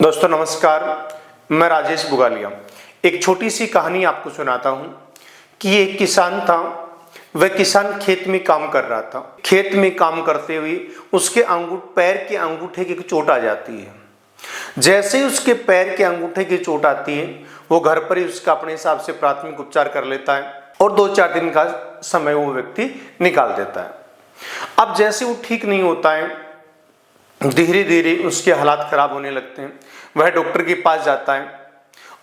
दोस्तों नमस्कार, मैं राजेश बुगालिया। एक छोटी सी कहानी आपको सुनाता हूँ कि एक किसान था। वह किसान खेत में काम कर रहा था। खेत में काम करते हुए उसके पैर के अंगूठे की चोट आ जाती है। जैसे ही उसके पैर के अंगूठे की चोट आती है, वो घर पर ही उसका अपने हिसाब से प्राथमिक उपचार कर लेता है और 2-4 दिन का समय वो व्यक्ति निकाल देता है। अब जैसे वो ठीक नहीं होता है, धीरे धीरे उसके हालात खराब होने लगते हैं। वह डॉक्टर के पास जाता है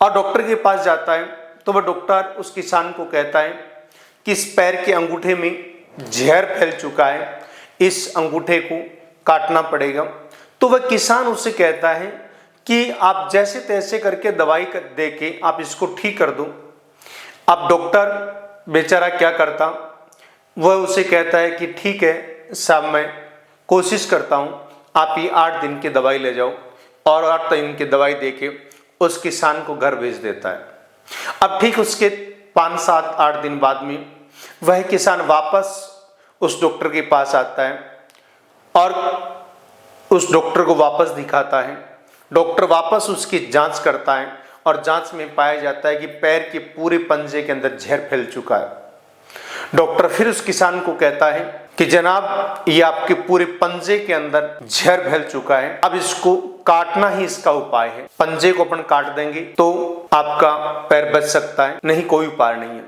और डॉक्टर के पास जाता है तो वह डॉक्टर उस किसान को कहता है कि इस पैर के अंगूठे में जहर फैल चुका है, इस अंगूठे को काटना पड़ेगा। तो वह किसान उससे कहता है कि आप जैसे तैसे करके दवाई दे के आप इसको ठीक कर दो। अब डॉक्टर बेचारा क्या करता, वह उसे कहता है कि ठीक है साहब, मैं कोशिश करता हूँ, आप ये 8 दिन की दवाई ले जाओ, और 8 दिन की दवाई देके उस किसान को घर भेज देता है। अब ठीक उसके 5-7-8 दिन बाद में वह किसान वापस उस डॉक्टर के पास आता है और उस डॉक्टर को वापस दिखाता है। डॉक्टर वापस उसकी जांच करता है और जांच में पाया जाता है कि पैर के पूरे पंजे के अंदर जहर फैल चुका है। डॉक्टर फिर उस किसान को कहता है कि जनाब, ये आपके पूरे पंजे के अंदर जहर फैल चुका है, अब इसको काटना ही इसका उपाय है। पंजे को अपन काट देंगे तो आपका पैर बच सकता है, नहीं कोई उपाय नहीं है।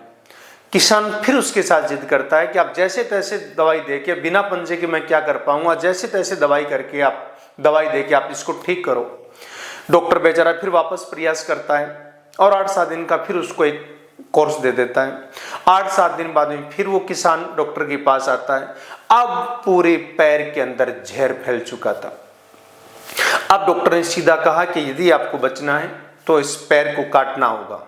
किसान फिर उसके साथ जिद करता है कि आप जैसे तैसे दवाई देके, बिना पंजे के मैं क्या कर पाऊंगा, जैसे तैसे दवाई करके आप दवाई देके आप इसको ठीक करो। डॉक्टर बेचारा फिर वापस प्रयास करता है और 8-7 दिन का फिर उसको एक कोर्स दे देता है। 8-7 दिन बाद में फिर वो किसान डॉक्टर के पास आता है। अब पूरे पैर के अंदर जहर फैल चुका था। अब डॉक्टर ने सीधा कहा कि यदि आपको बचना है तो इस पैर को काटना होगा।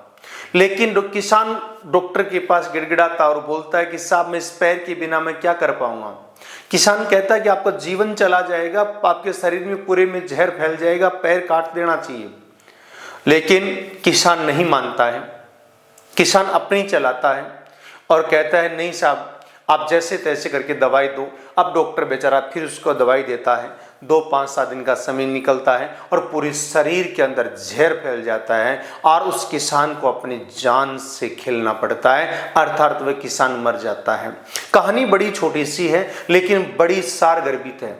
लेकिन किसान डॉक्टर के पास गिड़गिड़ाता और बोलता है कि साहब, मैं इस पैर के बिना मैं क्या कर पाऊंगा। किसान कहता है कि आपका जीवन चला जाएगा, आपके शरीर में पूरे में जहर फैल जाएगा, पैर काट देना चाहिए। लेकिन किसान नहीं मानता है। किसान अपनी चलाता है और कहता है नहीं साहब, आप जैसे तैसे करके दवाई दो। अब डॉक्टर बेचारा फिर उसको दवाई देता है। 2-5-7 दिन का समय निकलता है और पूरे शरीर के अंदर जहर फैल जाता है और उस किसान को अपनी जान से खेलना पड़ता है, अर्थात वह किसान मर जाता है। कहानी बड़ी छोटी सी है लेकिन बड़ी सारगर्भित है।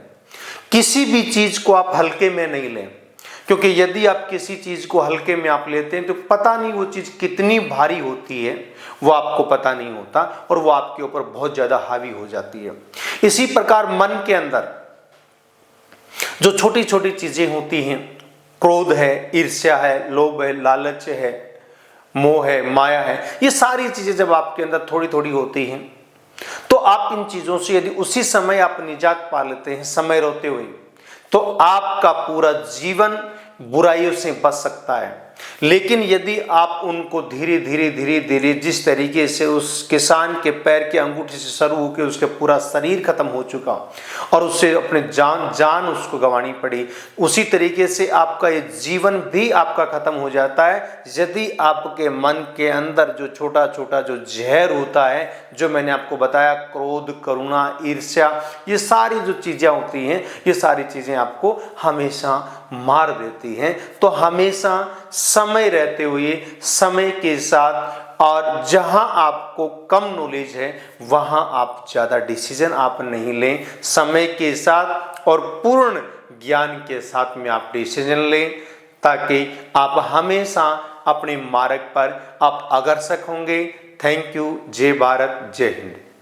किसी भी चीज को आप हल्के में नहीं लें, क्योंकि यदि आप किसी चीज को हल्के में आप लेते हैं तो पता नहीं वो चीज कितनी भारी होती है, वो आपको पता नहीं होता और वो आपके ऊपर बहुत ज्यादा हावी हो जाती है। इसी प्रकार मन के अंदर जो छोटी छोटी चीजें होती हैं, क्रोध है, ईर्ष्या है, लोभ है, लालच है, मोह है, माया है, ये सारी चीजें जब आपके अंदर थोड़ी थोड़ी होती हैं तो आप इन चीजों से यदि उसी समय आप निजात पा लेते हैं, समय रहते हुए, तो आपका पूरा जीवन बुराइयों से बच सकता है। लेकिन यदि आप उनको धीरे धीरे जिस तरीके से उस किसान के पैर के अंगूठे से शुरू होकर उसके पूरा शरीर खत्म हो चुका और उससे अपने जान उसको गंवानी पड़ी, उसी तरीके से आपका ये जीवन भी आपका खत्म हो जाता है यदि आपके मन के अंदर जो छोटा छोटा जो जहर होता है, जो मैंने आपको बताया, क्रोध, करुणा, ईर्ष्या, ये सारी जो चीजें होती हैं, ये सारी चीजें आपको हमेशा मार देती हैं। तो हमेशा समय रहते हुए, समय के साथ, और जहां आपको कम नॉलेज है वहां आप ज्यादा डिसीजन आप नहीं लें। समय के साथ और पूर्ण ज्ञान के साथ में आप डिसीजन लें, ताकि आप हमेशा अपने मार्ग पर आप अग्रसर होंगे। Thank you. जय भारत, जय हिंद।